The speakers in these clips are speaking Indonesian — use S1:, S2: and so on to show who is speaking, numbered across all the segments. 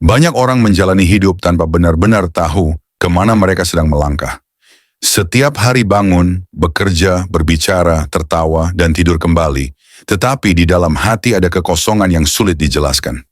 S1: Banyak orang menjalani hidup tanpa benar-benar tahu kemana mereka sedang melangkah. Setiap hari bangun, bekerja, berbicara, tertawa, dan tidur kembali, tetapi di dalam hati ada kekosongan yang sulit dijelaskan.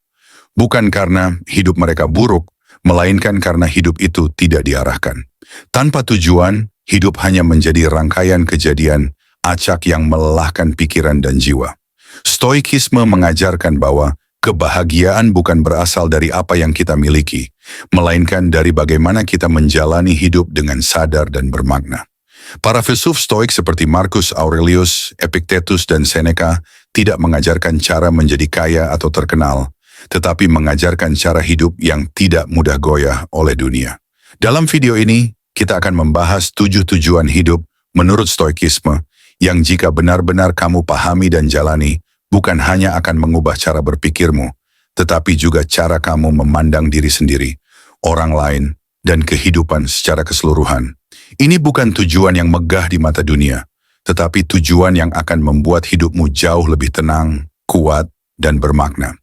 S1: Bukan karena hidup mereka buruk, melainkan karena hidup itu tidak diarahkan. Tanpa tujuan, hidup hanya menjadi rangkaian kejadian acak yang melelahkan pikiran dan jiwa. Stoikisme mengajarkan bahwa kebahagiaan bukan berasal dari apa yang kita miliki, melainkan dari bagaimana kita menjalani hidup dengan sadar dan bermakna. Para filsuf Stoik seperti Marcus Aurelius, Epictetus, dan Seneca tidak mengajarkan cara menjadi kaya atau terkenal, tetapi mengajarkan cara hidup yang tidak mudah goyah oleh dunia. Dalam video ini, kita akan membahas 7 tujuan hidup menurut Stoikisme yang jika benar-benar kamu pahami dan jalani, bukan hanya akan mengubah cara berpikirmu, tetapi juga cara kamu memandang diri sendiri, orang lain, dan kehidupan secara keseluruhan. Ini bukan tujuan yang megah di mata dunia, tetapi tujuan yang akan membuat hidupmu jauh lebih tenang, kuat, dan bermakna.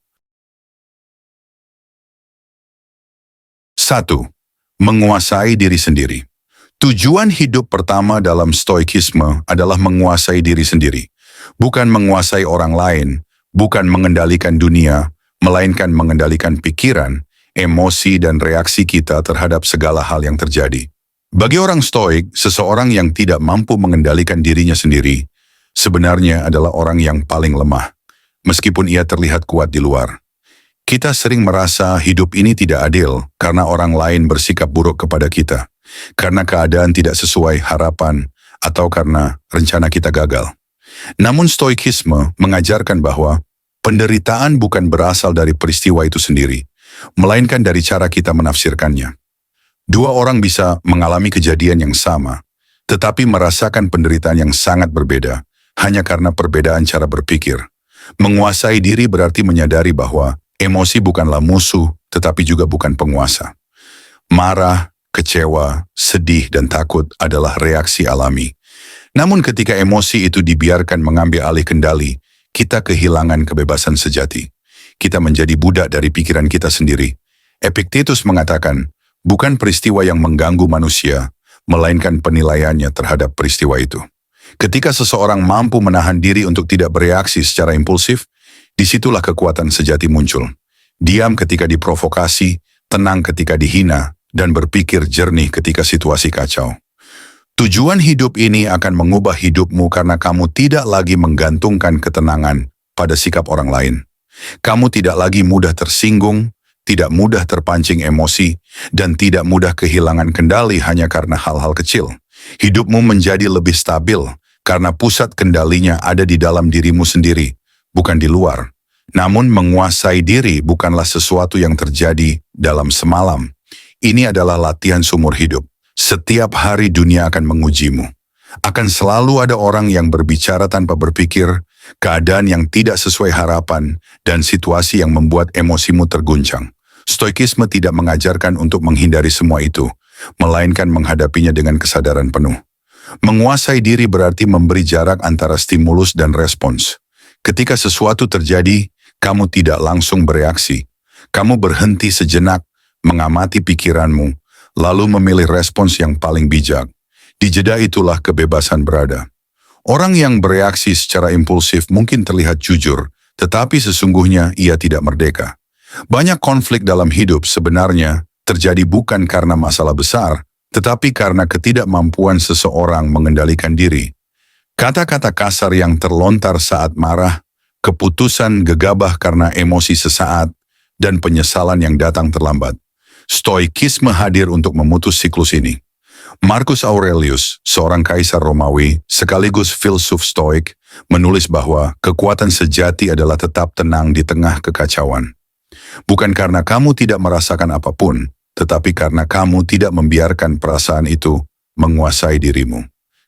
S1: 1. Menguasai diri sendiri. Tujuan hidup pertama dalam Stoikisme adalah menguasai diri sendiri. Bukan menguasai orang lain, bukan mengendalikan dunia, melainkan mengendalikan pikiran, emosi, dan reaksi kita terhadap segala hal yang terjadi. Bagi orang Stoik, seseorang yang tidak mampu mengendalikan dirinya sendiri, sebenarnya adalah orang yang paling lemah, meskipun ia terlihat kuat di luar. Kita sering merasa hidup ini tidak adil karena orang lain bersikap buruk kepada kita, karena keadaan tidak sesuai harapan, atau karena rencana kita gagal. Namun Stoikisme mengajarkan bahwa penderitaan bukan berasal dari peristiwa itu sendiri, melainkan dari cara kita menafsirkannya. Dua orang bisa mengalami kejadian yang sama, tetapi merasakan penderitaan yang sangat berbeda, hanya karena perbedaan cara berpikir. Menguasai diri berarti menyadari bahwa emosi bukanlah musuh, tetapi juga bukan penguasa. Marah, kecewa, sedih, dan takut adalah reaksi alami. Namun ketika emosi itu dibiarkan mengambil alih kendali, kita kehilangan kebebasan sejati. Kita menjadi budak dari pikiran kita sendiri. Epictetus mengatakan, bukan peristiwa yang mengganggu manusia, melainkan penilaiannya terhadap peristiwa itu. Ketika seseorang mampu menahan diri untuk tidak bereaksi secara impulsif, disitulah kekuatan sejati muncul. Diam ketika diprovokasi, tenang ketika dihina, dan berpikir jernih ketika situasi kacau. Tujuan hidup ini akan mengubah hidupmu karena kamu tidak lagi menggantungkan ketenangan pada sikap orang lain. Kamu tidak lagi mudah tersinggung, tidak mudah terpancing emosi, dan tidak mudah kehilangan kendali hanya karena hal-hal kecil. Hidupmu menjadi lebih stabil karena pusat kendalinya ada di dalam dirimu sendiri, bukan di luar. Namun menguasai diri bukanlah sesuatu yang terjadi dalam semalam. Ini adalah latihan seumur hidup. Setiap hari dunia akan mengujimu. Akan selalu ada orang yang berbicara tanpa berpikir, keadaan yang tidak sesuai harapan, dan situasi yang membuat emosimu terguncang. Stoikisme tidak mengajarkan untuk menghindari semua itu, melainkan menghadapinya dengan kesadaran penuh. Menguasai diri berarti memberi jarak antara stimulus dan respons. Ketika sesuatu terjadi, kamu tidak langsung bereaksi. Kamu berhenti sejenak, mengamati pikiranmu, lalu memilih respons yang paling bijak. Di jeda itulah kebebasan berada. Orang yang bereaksi secara impulsif mungkin terlihat jujur, tetapi sesungguhnya ia tidak merdeka. Banyak konflik dalam hidup sebenarnya terjadi bukan karena masalah besar, tetapi karena ketidakmampuan seseorang mengendalikan diri. Kata-kata kasar yang terlontar saat marah, keputusan gegabah karena emosi sesaat, dan penyesalan yang datang terlambat. Stoikisme hadir untuk memutus siklus ini. Marcus Aurelius, seorang kaisar Romawi sekaligus filsuf Stoik, menulis bahwa kekuatan sejati adalah tetap tenang di tengah kekacauan. Bukan karena kamu tidak merasakan apapun, tetapi karena kamu tidak membiarkan perasaan itu menguasai dirimu.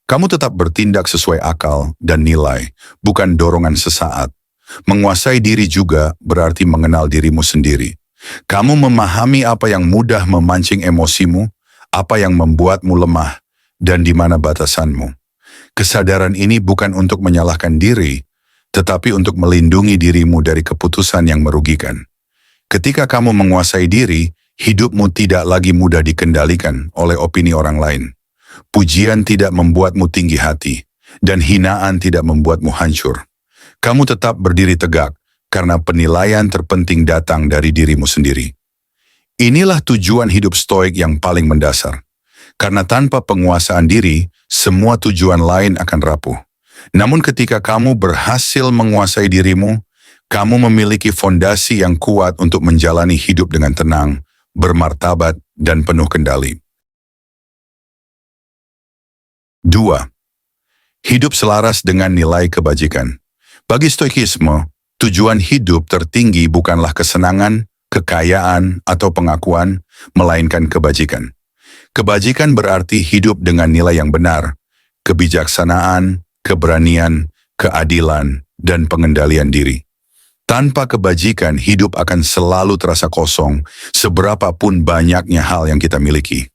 S1: Kamu tetap bertindak sesuai akal dan nilai, bukan dorongan sesaat. Menguasai diri juga berarti mengenal dirimu sendiri. Kamu memahami apa yang mudah memancing emosimu, apa yang membuatmu lemah, dan di mana batasanmu. Kesadaran ini bukan untuk menyalahkan diri, tetapi untuk melindungi dirimu dari keputusan yang merugikan. Ketika kamu menguasai diri, hidupmu tidak lagi mudah dikendalikan oleh opini orang lain. Pujian tidak membuatmu tinggi hati, dan hinaan tidak membuatmu hancur. Kamu tetap berdiri tegak, karena penilaian terpenting datang dari dirimu sendiri. Inilah tujuan hidup stoik yang paling mendasar. Karena tanpa penguasaan diri, semua tujuan lain akan rapuh. Namun ketika kamu berhasil menguasai dirimu, kamu memiliki fondasi yang kuat untuk menjalani hidup dengan tenang, bermartabat, dan penuh kendali. 2. Hidup selaras dengan nilai kebajikan. Bagi stoikisme, tujuan hidup tertinggi bukanlah kesenangan, kekayaan, atau pengakuan, melainkan kebajikan. Kebajikan berarti hidup dengan nilai yang benar, kebijaksanaan, keberanian, keadilan, dan pengendalian diri. Tanpa kebajikan, hidup akan selalu terasa kosong, seberapapun banyaknya hal yang kita miliki.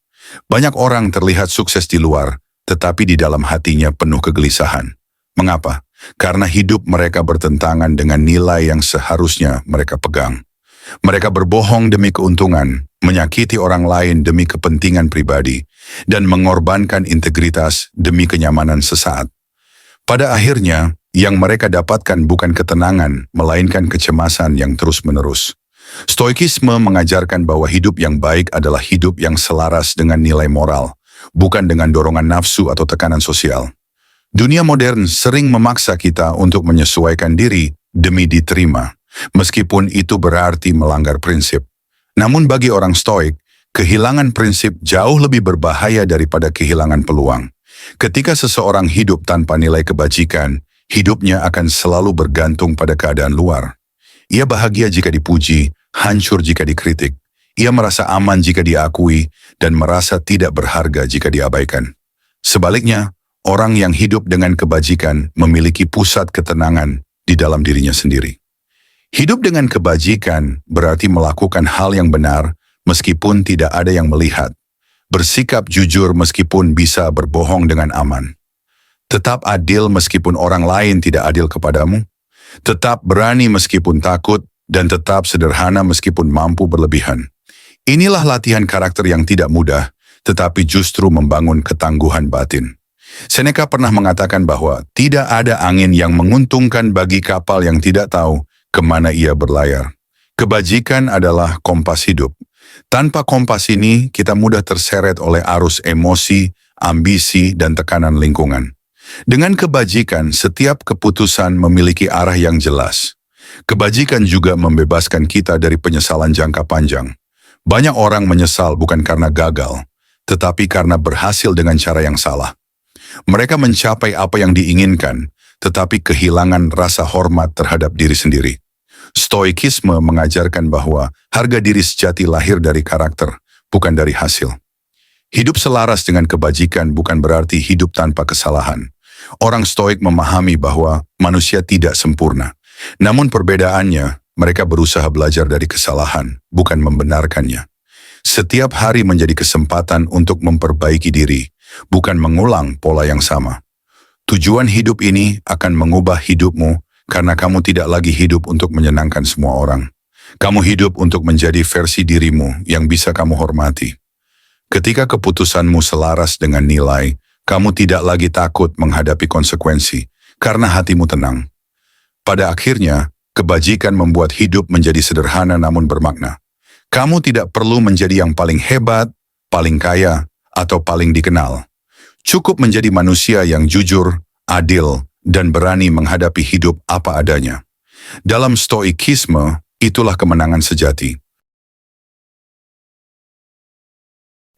S1: Banyak orang terlihat sukses di luar, tetapi di dalam hatinya penuh kegelisahan. Mengapa? Karena hidup mereka bertentangan dengan nilai yang seharusnya mereka pegang. Mereka berbohong demi keuntungan, menyakiti orang lain demi kepentingan pribadi, dan mengorbankan integritas demi kenyamanan sesaat. Pada akhirnya, yang mereka dapatkan bukan ketenangan, melainkan kecemasan yang terus-menerus. Stoikisme mengajarkan bahwa hidup yang baik adalah hidup yang selaras dengan nilai moral, bukan dengan dorongan nafsu atau tekanan sosial. Dunia modern sering memaksa kita untuk menyesuaikan diri demi diterima, meskipun itu berarti melanggar prinsip. Namun bagi orang stoik, kehilangan prinsip jauh lebih berbahaya daripada kehilangan peluang. Ketika seseorang hidup tanpa nilai kebajikan, hidupnya akan selalu bergantung pada keadaan luar. Ia bahagia jika dipuji, hancur jika dikritik. Ia merasa aman jika diakui, dan merasa tidak berharga jika diabaikan. Sebaliknya, orang yang hidup dengan kebajikan memiliki pusat ketenangan di dalam dirinya sendiri. Hidup dengan kebajikan berarti melakukan hal yang benar meskipun tidak ada yang melihat. Bersikap jujur meskipun bisa berbohong dengan aman. Tetap adil meskipun orang lain tidak adil kepadamu. Tetap berani meskipun takut, dan tetap sederhana meskipun mampu berlebihan. Inilah latihan karakter yang tidak mudah, tetapi justru membangun ketangguhan batin. Seneca pernah mengatakan bahwa tidak ada angin yang menguntungkan bagi kapal yang tidak tahu kemana ia berlayar. Kebajikan adalah kompas hidup. Tanpa kompas ini, kita mudah terseret oleh arus emosi, ambisi, dan tekanan lingkungan. Dengan kebajikan, setiap keputusan memiliki arah yang jelas. Kebajikan juga membebaskan kita dari penyesalan jangka panjang. Banyak orang menyesal bukan karena gagal, tetapi karena berhasil dengan cara yang salah. Mereka mencapai apa yang diinginkan, tetapi kehilangan rasa hormat terhadap diri sendiri. Stoikisme mengajarkan bahwa harga diri sejati lahir dari karakter, bukan dari hasil. Hidup selaras dengan kebajikan bukan berarti hidup tanpa kesalahan. Orang stoik memahami bahwa manusia tidak sempurna. Namun perbedaannya, mereka berusaha belajar dari kesalahan, bukan membenarkannya. Setiap hari menjadi kesempatan untuk memperbaiki diri, bukan mengulang pola yang sama. Tujuan hidup ini akan mengubah hidupmu karena kamu tidak lagi hidup untuk menyenangkan semua orang. Kamu hidup untuk menjadi versi dirimu yang bisa kamu hormati. Ketika keputusanmu selaras dengan nilai, kamu tidak lagi takut menghadapi konsekuensi karena hatimu tenang. Pada akhirnya, kebajikan membuat hidup menjadi sederhana namun bermakna. Kamu tidak perlu menjadi yang paling hebat, paling kaya, atau paling dikenal. Cukup menjadi manusia yang jujur, adil, dan berani menghadapi hidup apa adanya. Dalam stoikisme, itulah kemenangan sejati.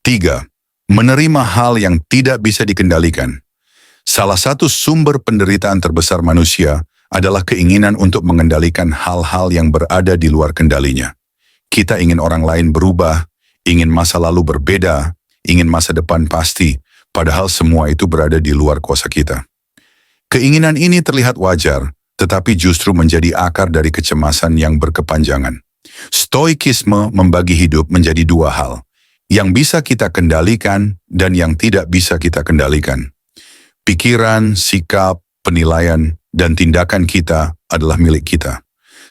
S1: 3. Menerima hal yang tidak bisa dikendalikan. Salah satu sumber penderitaan terbesar manusia adalah keinginan untuk mengendalikan hal-hal yang berada di luar kendalinya. Kita ingin orang lain berubah, ingin masa lalu berbeda, ingin masa depan pasti, padahal semua itu berada di luar kuasa kita. Keinginan ini terlihat wajar, tetapi justru menjadi akar dari kecemasan yang berkepanjangan. Stoikisme membagi hidup menjadi dua hal, yang bisa kita kendalikan dan yang tidak bisa kita kendalikan. Pikiran, sikap, penilaian, dan tindakan kita adalah milik kita.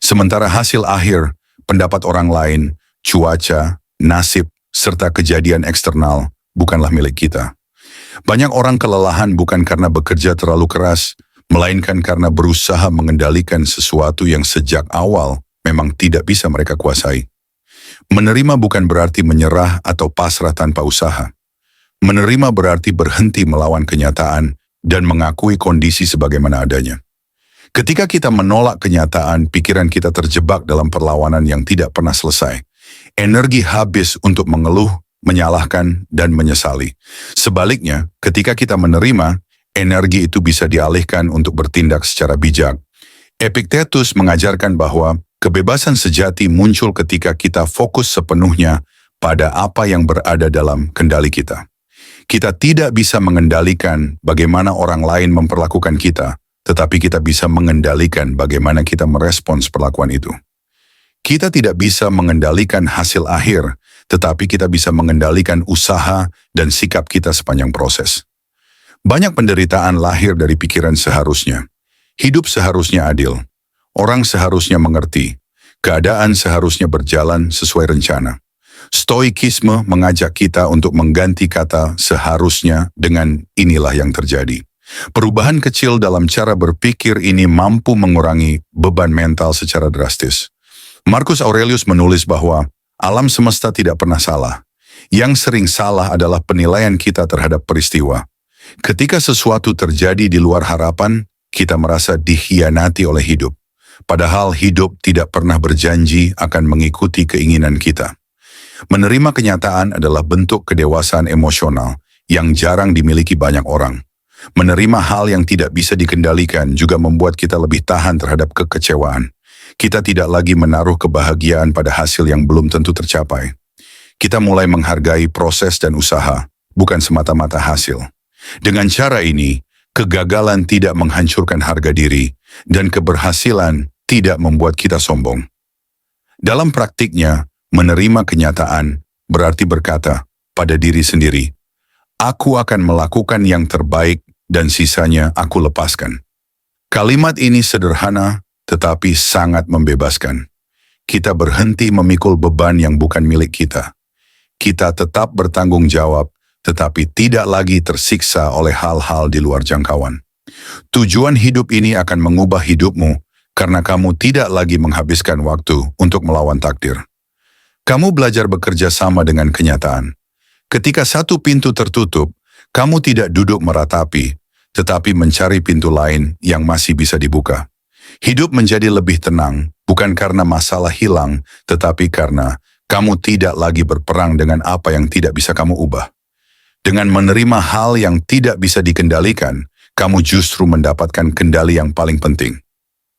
S1: Sementara hasil akhir, pendapat orang lain, cuaca, nasib, serta kejadian eksternal bukanlah milik kita. Banyak orang kelelahan bukan karena bekerja terlalu keras, melainkan karena berusaha mengendalikan sesuatu yang sejak awal memang tidak bisa mereka kuasai. Menerima bukan berarti menyerah atau pasrah tanpa usaha. Menerima berarti berhenti melawan kenyataan dan mengakui kondisi sebagaimana adanya. Ketika kita menolak kenyataan, pikiran kita terjebak dalam perlawanan yang tidak pernah selesai. Energi habis untuk mengeluh, menyalahkan, dan menyesali. Sebaliknya, ketika kita menerima, energi itu bisa dialihkan untuk bertindak secara bijak. Epictetus mengajarkan bahwa kebebasan sejati muncul ketika kita fokus sepenuhnya pada apa yang berada dalam kendali kita. Kita tidak bisa mengendalikan bagaimana orang lain memperlakukan kita, tetapi kita bisa mengendalikan bagaimana kita merespons perlakuan itu. Kita tidak bisa mengendalikan hasil akhir, tetapi kita bisa mengendalikan usaha dan sikap kita sepanjang proses. Banyak penderitaan lahir dari pikiran seharusnya. Hidup seharusnya adil. Orang seharusnya mengerti. Keadaan seharusnya berjalan sesuai rencana. Stoikisme mengajak kita untuk mengganti kata seharusnya dengan inilah yang terjadi. Perubahan kecil dalam cara berpikir ini mampu mengurangi beban mental secara drastis. Marcus Aurelius menulis bahwa alam semesta tidak pernah salah. Yang sering salah adalah penilaian kita terhadap peristiwa. Ketika sesuatu terjadi di luar harapan, kita merasa dikhianati oleh hidup. Padahal hidup tidak pernah berjanji akan mengikuti keinginan kita. Menerima kenyataan adalah bentuk kedewasaan emosional yang jarang dimiliki banyak orang. Menerima hal yang tidak bisa dikendalikan juga membuat kita lebih tahan terhadap kekecewaan. Kita tidak lagi menaruh kebahagiaan pada hasil yang belum tentu tercapai. Kita mulai menghargai proses dan usaha, bukan semata-mata hasil. Dengan cara ini, kegagalan tidak menghancurkan harga diri, dan keberhasilan tidak membuat kita sombong. Dalam praktiknya, menerima kenyataan berarti berkata pada diri sendiri, "Aku akan melakukan yang terbaik dan sisanya aku lepaskan." Kalimat ini sederhana, tetapi sangat membebaskan. Kita berhenti memikul beban yang bukan milik kita. Kita tetap bertanggung jawab, tetapi tidak lagi tersiksa oleh hal-hal di luar jangkauan. Tujuan hidup ini akan mengubah hidupmu karena kamu tidak lagi menghabiskan waktu untuk melawan takdir. Kamu belajar bekerja sama dengan kenyataan. Ketika satu pintu tertutup, kamu tidak duduk meratapi, tetapi mencari pintu lain yang masih bisa dibuka. Hidup menjadi lebih tenang, bukan karena masalah hilang, tetapi karena kamu tidak lagi berperang dengan apa yang tidak bisa kamu ubah. Dengan menerima hal yang tidak bisa dikendalikan, kamu justru mendapatkan kendali yang paling penting.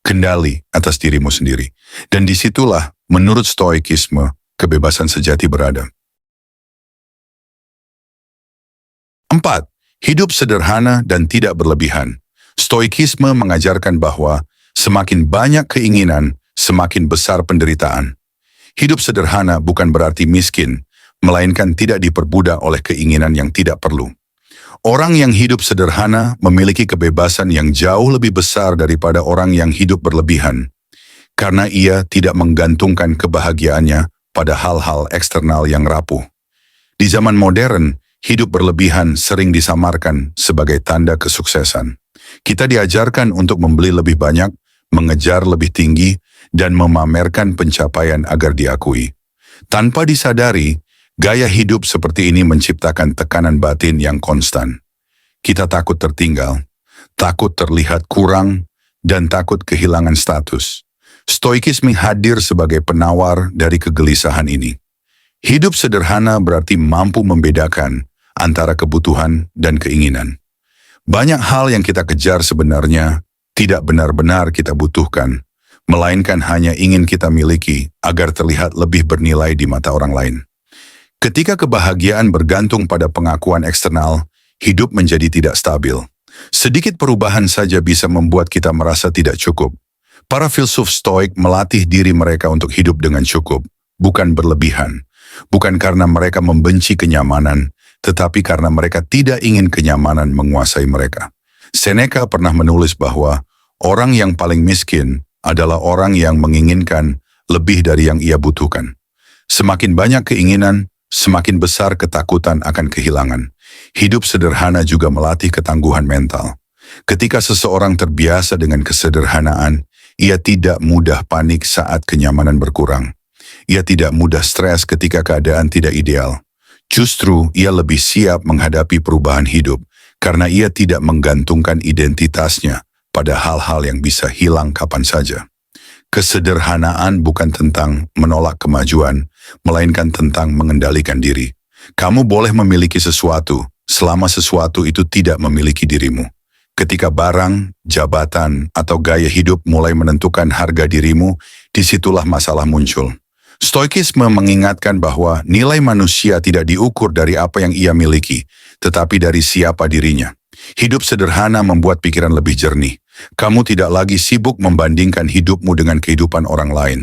S1: Kendali atas dirimu sendiri. Dan disitulah, menurut Stoikisme, kebebasan sejati berada. 4. Hidup sederhana dan tidak berlebihan. Stoikisme mengajarkan bahwa semakin banyak keinginan, semakin besar penderitaan. Hidup sederhana bukan berarti miskin, melainkan tidak diperbudak oleh keinginan yang tidak perlu. Orang yang hidup sederhana memiliki kebebasan yang jauh lebih besar daripada orang yang hidup berlebihan, karena ia tidak menggantungkan kebahagiaannya pada hal-hal eksternal yang rapuh. Di zaman modern, hidup berlebihan sering disamarkan sebagai tanda kesuksesan. Kita diajarkan untuk membeli lebih banyak, mengejar lebih tinggi, dan memamerkan pencapaian agar diakui. Tanpa disadari, gaya hidup seperti ini menciptakan tekanan batin yang konstan. Kita takut tertinggal, takut terlihat kurang, dan takut kehilangan status. Stoikisme hadir sebagai penawar dari kegelisahan ini. Hidup sederhana berarti mampu membedakan antara kebutuhan dan keinginan. Banyak hal yang kita kejar sebenarnya tidak benar-benar kita butuhkan, melainkan hanya ingin kita miliki agar terlihat lebih bernilai di mata orang lain. Ketika kebahagiaan bergantung pada pengakuan eksternal, hidup menjadi tidak stabil. Sedikit perubahan saja bisa membuat kita merasa tidak cukup. Para filsuf Stoik melatih diri mereka untuk hidup dengan cukup, bukan berlebihan. Bukan karena mereka membenci kenyamanan, tetapi karena mereka tidak ingin kenyamanan menguasai mereka. Seneca pernah menulis bahwa orang yang paling miskin adalah orang yang menginginkan lebih dari yang ia butuhkan. Semakin banyak keinginan, semakin besar ketakutan akan kehilangan. Hidup sederhana juga melatih ketangguhan mental. Ketika seseorang terbiasa dengan kesederhanaan, ia tidak mudah panik saat kenyamanan berkurang. Ia tidak mudah stres ketika keadaan tidak ideal. Justru, ia lebih siap menghadapi perubahan hidup karena ia tidak menggantungkan identitasnya pada hal-hal yang bisa hilang kapan saja. Kesederhanaan bukan tentang menolak kemajuan, melainkan tentang mengendalikan diri. Kamu boleh memiliki sesuatu, selama sesuatu itu tidak memiliki dirimu. Ketika barang, jabatan, atau gaya hidup mulai menentukan harga dirimu, disitulah masalah muncul. Stoikisme mengingatkan bahwa nilai manusia tidak diukur dari apa yang ia miliki, tetapi dari siapa dirinya. Hidup sederhana membuat pikiran lebih jernih. Kamu tidak lagi sibuk membandingkan hidupmu dengan kehidupan orang lain.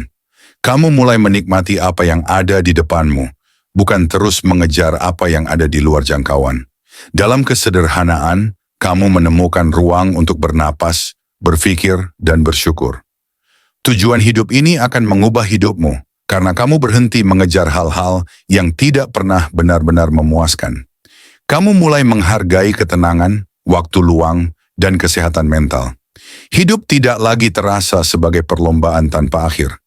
S1: Kamu mulai menikmati apa yang ada di depanmu, bukan terus mengejar apa yang ada di luar jangkauan. Dalam kesederhanaan, kamu menemukan ruang untuk bernapas, berpikir, dan bersyukur. Tujuan hidup ini akan mengubah hidupmu, karena kamu berhenti mengejar hal-hal yang tidak pernah benar-benar memuaskan. Kamu mulai menghargai ketenangan, waktu luang, dan kesehatan mental. Hidup tidak lagi terasa sebagai perlombaan tanpa akhir,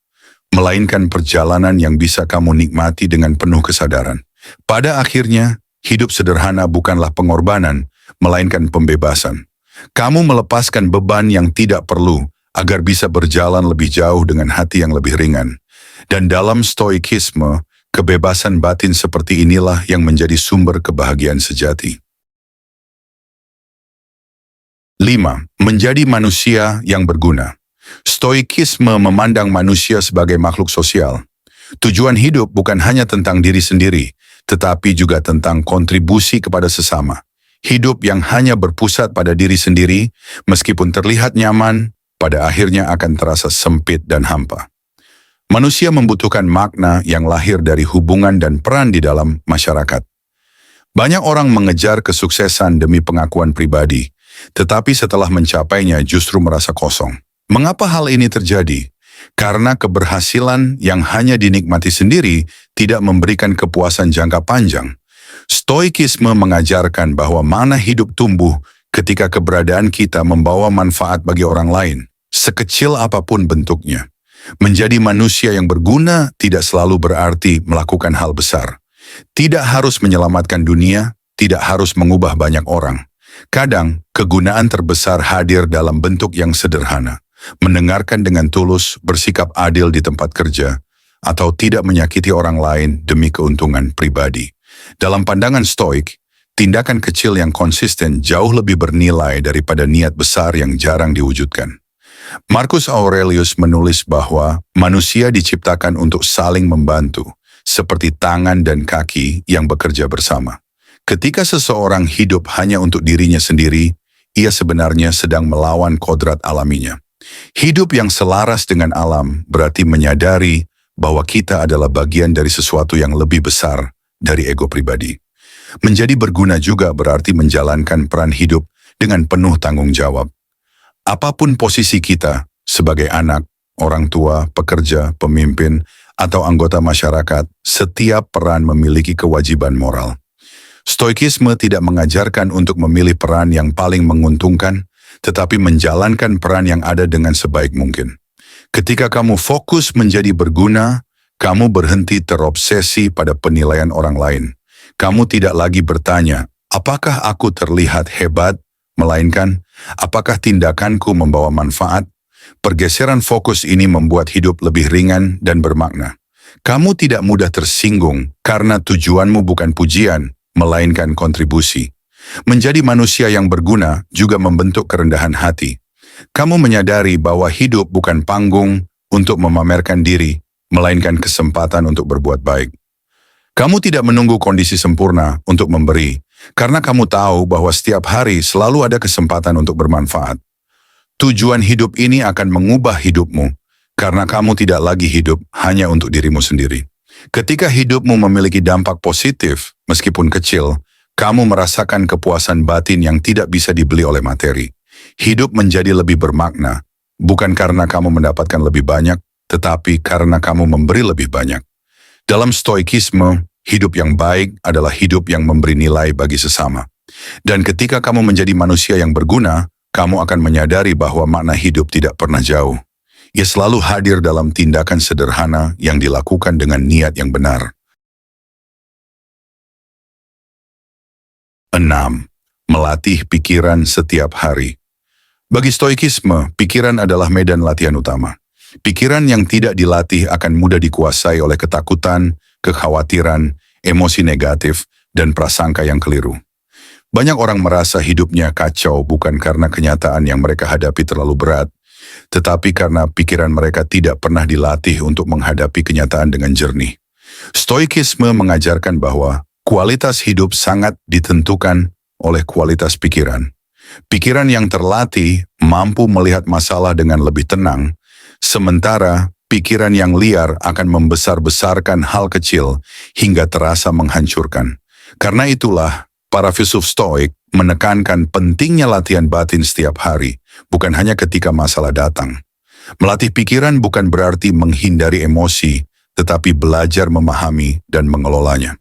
S1: melainkan perjalanan yang bisa kamu nikmati dengan penuh kesadaran. Pada akhirnya, hidup sederhana bukanlah pengorbanan, melainkan pembebasan. Kamu melepaskan beban yang tidak perlu agar bisa berjalan lebih jauh dengan hati yang lebih ringan. Dan dalam stoikisme, kebebasan batin seperti inilah yang menjadi sumber kebahagiaan sejati. 5. Menjadi manusia yang berguna. Stoikisme memandang manusia sebagai makhluk sosial. Tujuan hidup bukan hanya tentang diri sendiri, tetapi juga tentang kontribusi kepada sesama. Hidup yang hanya berpusat pada diri sendiri, meskipun terlihat nyaman, pada akhirnya akan terasa sempit dan hampa. Manusia membutuhkan makna yang lahir dari hubungan dan peran di dalam masyarakat. Banyak orang mengejar kesuksesan demi pengakuan pribadi, tetapi setelah mencapainya justru merasa kosong. Mengapa hal ini terjadi? Karena keberhasilan yang hanya dinikmati sendiri tidak memberikan kepuasan jangka panjang. Stoikisme mengajarkan bahwa makna hidup tumbuh ketika keberadaan kita membawa manfaat bagi orang lain, sekecil apapun bentuknya. Menjadi manusia yang berguna tidak selalu berarti melakukan hal besar. Tidak harus menyelamatkan dunia, tidak harus mengubah banyak orang. Kadang, kegunaan terbesar hadir dalam bentuk yang sederhana. Mendengarkan dengan tulus, bersikap adil di tempat kerja, atau tidak menyakiti orang lain demi keuntungan pribadi. Dalam pandangan Stoik, tindakan kecil yang konsisten jauh lebih bernilai daripada niat besar yang jarang diwujudkan. Marcus Aurelius menulis bahwa manusia diciptakan untuk saling membantu, seperti tangan dan kaki yang bekerja bersama. Ketika seseorang hidup hanya untuk dirinya sendiri, ia sebenarnya sedang melawan kodrat alaminya. Hidup yang selaras dengan alam berarti menyadari bahwa kita adalah bagian dari sesuatu yang lebih besar dari ego pribadi. Menjadi berguna juga berarti menjalankan peran hidup dengan penuh tanggung jawab. Apapun posisi kita, sebagai anak, orang tua, pekerja, pemimpin, atau anggota masyarakat, setiap peran memiliki kewajiban moral. Stoikisme tidak mengajarkan untuk memilih peran yang paling menguntungkan, tetapi menjalankan peran yang ada dengan sebaik mungkin. Ketika kamu fokus menjadi berguna, kamu berhenti terobsesi pada penilaian orang lain. Kamu tidak lagi bertanya, apakah aku terlihat hebat, melainkan apakah tindakanku membawa manfaat? Pergeseran fokus ini membuat hidup lebih ringan dan bermakna. Kamu tidak mudah tersinggung karena tujuanmu bukan pujian, melainkan kontribusi. Menjadi manusia yang berguna juga membentuk kerendahan hati. Kamu menyadari bahwa hidup bukan panggung untuk memamerkan diri, melainkan kesempatan untuk berbuat baik. Kamu tidak menunggu kondisi sempurna untuk memberi, karena kamu tahu bahwa setiap hari selalu ada kesempatan untuk bermanfaat. Tujuan hidup ini akan mengubah hidupmu, karena kamu tidak lagi hidup hanya untuk dirimu sendiri. Ketika hidupmu memiliki dampak positif, meskipun kecil, kamu merasakan kepuasan batin yang tidak bisa dibeli oleh materi. Hidup menjadi lebih bermakna, bukan karena kamu mendapatkan lebih banyak, tetapi karena kamu memberi lebih banyak. Dalam stoikisme, hidup yang baik adalah hidup yang memberi nilai bagi sesama. Dan ketika kamu menjadi manusia yang berguna, kamu akan menyadari bahwa makna hidup tidak pernah jauh. Ia selalu hadir dalam tindakan sederhana yang dilakukan dengan niat yang benar. 6. Melatih pikiran setiap hari. Bagi stoikisme, pikiran adalah medan latihan utama. Pikiran yang tidak dilatih akan mudah dikuasai oleh ketakutan, kekhawatiran, emosi negatif, dan prasangka yang keliru. Banyak orang merasa hidupnya kacau bukan karena kenyataan yang mereka hadapi terlalu berat, tetapi karena pikiran mereka tidak pernah dilatih untuk menghadapi kenyataan dengan jernih. Stoikisme mengajarkan bahwa kualitas hidup sangat ditentukan oleh kualitas pikiran. Pikiran yang terlatih mampu melihat masalah dengan lebih tenang, sementara pikiran yang liar akan membesar-besarkan hal kecil hingga terasa menghancurkan. Karena itulah, para filsuf Stoik menekankan pentingnya latihan batin setiap hari, bukan hanya ketika masalah datang. Melatih pikiran bukan berarti menghindari emosi, tetapi belajar memahami dan mengelolanya.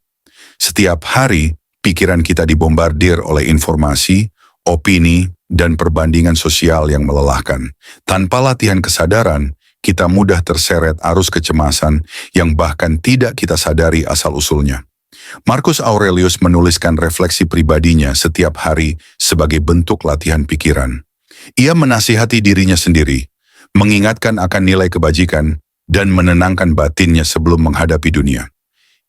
S1: Setiap hari, pikiran kita dibombardir oleh informasi, opini, dan perbandingan sosial yang melelahkan. Tanpa latihan kesadaran, kita mudah terseret arus kecemasan yang bahkan tidak kita sadari asal-usulnya. Marcus Aurelius menuliskan refleksi pribadinya setiap hari sebagai bentuk latihan pikiran. Ia menasihati dirinya sendiri, mengingatkan akan nilai kebajikan, dan menenangkan batinnya sebelum menghadapi dunia.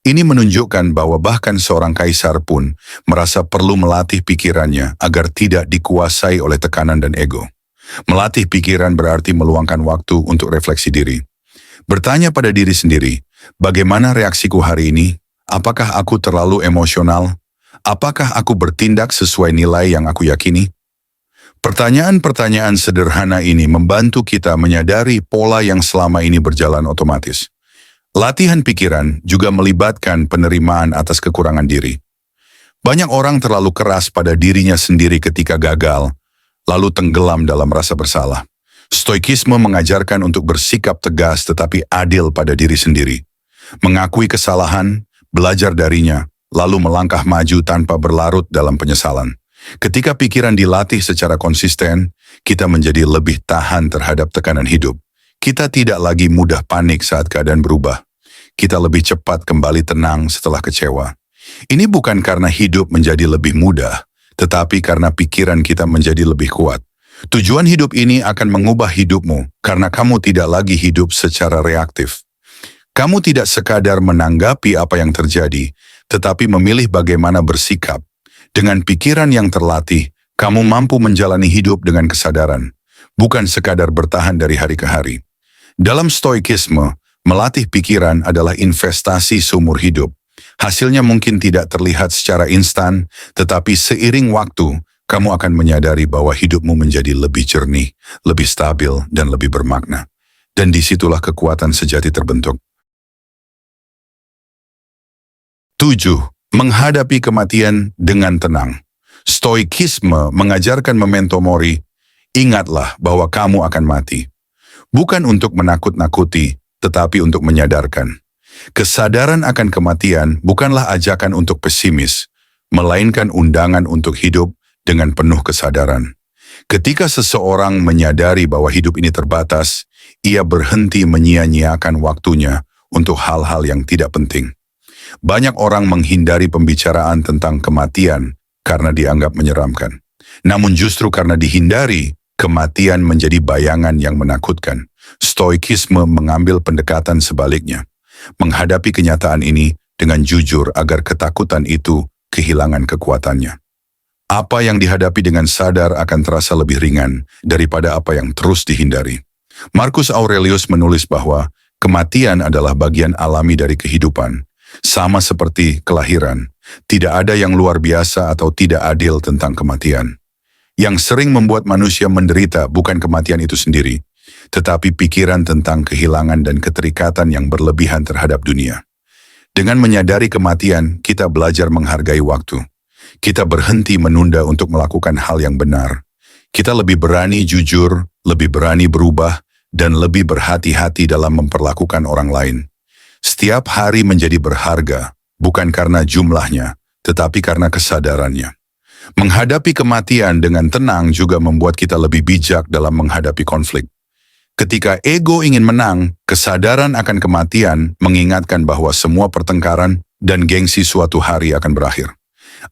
S1: Ini menunjukkan bahwa bahkan seorang kaisar pun merasa perlu melatih pikirannya agar tidak dikuasai oleh tekanan dan ego. Melatih pikiran berarti meluangkan waktu untuk refleksi diri. Bertanya pada diri sendiri, bagaimana reaksiku hari ini? Apakah aku terlalu emosional? Apakah aku bertindak sesuai nilai yang aku yakini? Pertanyaan-pertanyaan sederhana ini membantu kita menyadari pola yang selama ini berjalan otomatis. Latihan pikiran juga melibatkan penerimaan atas kekurangan diri. Banyak orang terlalu keras pada dirinya sendiri ketika gagal, lalu tenggelam dalam rasa bersalah. Stoikisme mengajarkan untuk bersikap tegas tetapi adil pada diri sendiri. Mengakui kesalahan, belajar darinya, lalu melangkah maju tanpa berlarut dalam penyesalan. Ketika pikiran dilatih secara konsisten, kita menjadi lebih tahan terhadap tekanan hidup. Kita tidak lagi mudah panik saat keadaan berubah. Kita lebih cepat kembali tenang setelah kecewa. Ini bukan karena hidup menjadi lebih mudah, tetapi karena pikiran kita menjadi lebih kuat. Tujuan hidup ini akan mengubah hidupmu karena kamu tidak lagi hidup secara reaktif. Kamu tidak sekadar menanggapi apa yang terjadi, tetapi memilih bagaimana bersikap. Dengan pikiran yang terlatih, kamu mampu menjalani hidup dengan kesadaran, bukan sekadar bertahan dari hari ke hari. Dalam stoikisme, melatih pikiran adalah investasi seumur hidup. Hasilnya mungkin tidak terlihat secara instan, tetapi seiring waktu, kamu akan menyadari bahwa hidupmu menjadi lebih jernih, lebih stabil, dan lebih bermakna. Dan disitulah kekuatan sejati terbentuk. 7. Menghadapi kematian dengan tenang. Stoikisme mengajarkan memento mori, ingatlah bahwa kamu akan mati. Bukan untuk menakut-nakuti, tetapi untuk menyadarkan. Kesadaran akan kematian bukanlah ajakan untuk pesimis, melainkan undangan untuk hidup dengan penuh kesadaran. Ketika seseorang menyadari bahwa hidup ini terbatas, ia berhenti menyia-nyiakan waktunya untuk hal-hal yang tidak penting. Banyak orang menghindari pembicaraan tentang kematian karena dianggap menyeramkan. Namun justru karena dihindari, kematian menjadi bayangan yang menakutkan. Stoikisme mengambil pendekatan sebaliknya. Menghadapi kenyataan ini dengan jujur agar ketakutan itu kehilangan kekuatannya. Apa yang dihadapi dengan sadar akan terasa lebih ringan daripada apa yang terus dihindari. Marcus Aurelius menulis bahwa kematian adalah bagian alami dari kehidupan. Sama seperti kelahiran, tidak ada yang luar biasa atau tidak adil tentang kematian. Yang sering membuat manusia menderita bukan kematian itu sendiri, tetapi pikiran tentang kehilangan dan keterikatan yang berlebihan terhadap dunia. Dengan menyadari kematian, kita belajar menghargai waktu. Kita berhenti menunda untuk melakukan hal yang benar. Kita lebih berani jujur, lebih berani berubah, dan lebih berhati-hati dalam memperlakukan orang lain. Setiap hari menjadi berharga, bukan karena jumlahnya, tetapi karena kesadarannya. Menghadapi kematian dengan tenang juga membuat kita lebih bijak dalam menghadapi konflik. Ketika ego ingin menang, kesadaran akan kematian mengingatkan bahwa semua pertengkaran dan gengsi suatu hari akan berakhir.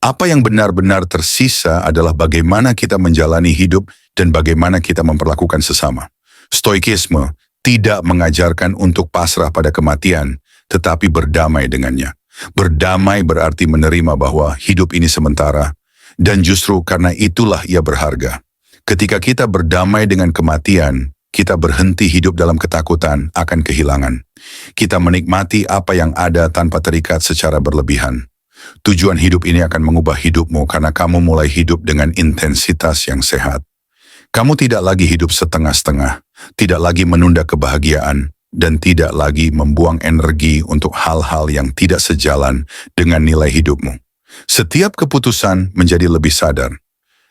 S1: Apa yang benar-benar tersisa adalah bagaimana kita menjalani hidup dan bagaimana kita memperlakukan sesama. Stoikisme tidak mengajarkan untuk pasrah pada kematian, tetapi berdamai dengannya. Berdamai berarti menerima bahwa hidup ini sementara, dan justru karena itulah ia berharga. Ketika kita berdamai dengan kematian, kita berhenti hidup dalam ketakutan akan kehilangan. Kita menikmati apa yang ada tanpa terikat secara berlebihan. Tujuan hidup ini akan mengubah hidupmu karena kamu mulai hidup dengan intensitas yang sehat. Kamu tidak lagi hidup setengah-setengah, tidak lagi menunda kebahagiaan, dan tidak lagi membuang energi untuk hal-hal yang tidak sejalan dengan nilai hidupmu. Setiap keputusan menjadi lebih sadar.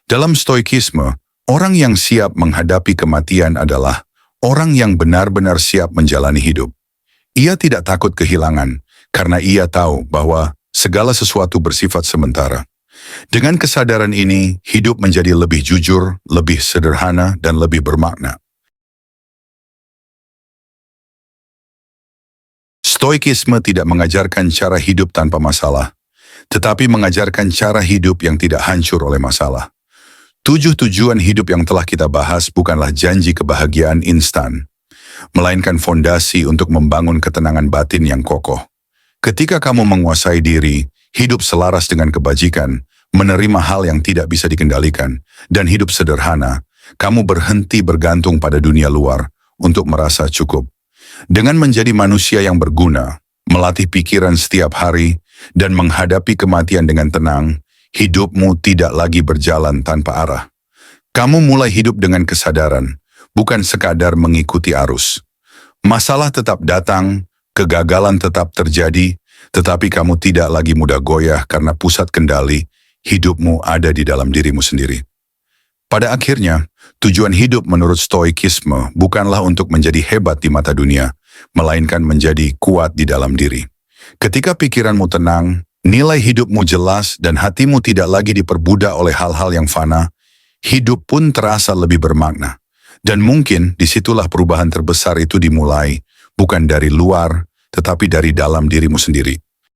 S1: Dalam stoikisme, orang yang siap menghadapi kematian adalah orang yang benar-benar siap menjalani hidup. Ia tidak takut kehilangan, karena ia tahu bahwa segala sesuatu bersifat sementara. Dengan kesadaran ini, hidup menjadi lebih jujur, lebih sederhana, dan lebih bermakna. Stoikisme tidak mengajarkan cara hidup tanpa masalah, tetapi mengajarkan cara hidup yang tidak hancur oleh masalah. 7 tujuan hidup yang telah kita bahas bukanlah janji kebahagiaan instan, melainkan fondasi untuk membangun ketenangan batin yang kokoh. Ketika kamu menguasai diri, hidup selaras dengan kebajikan, menerima hal yang tidak bisa dikendalikan, dan hidup sederhana, kamu berhenti bergantung pada dunia luar untuk merasa cukup. Dengan menjadi manusia yang berguna, melatih pikiran setiap hari, dan menghadapi kematian dengan tenang, hidupmu tidak lagi berjalan tanpa arah. Kamu mulai hidup dengan kesadaran, bukan sekadar mengikuti arus. Masalah tetap datang, kegagalan tetap terjadi, tetapi kamu tidak lagi mudah goyah karena pusat kendali hidupmu ada di dalam dirimu sendiri. Pada akhirnya, tujuan hidup menurut stoikisme bukanlah untuk menjadi hebat di mata dunia, melainkan menjadi kuat di dalam diri. Ketika pikiranmu tenang, nilai hidupmu jelas dan hatimu tidak lagi diperbudak oleh hal-hal yang fana, hidup pun terasa lebih bermakna. Dan mungkin disitulah perubahan terbesar itu dimulai, bukan dari luar, tetapi dari dalam dirimu sendiri.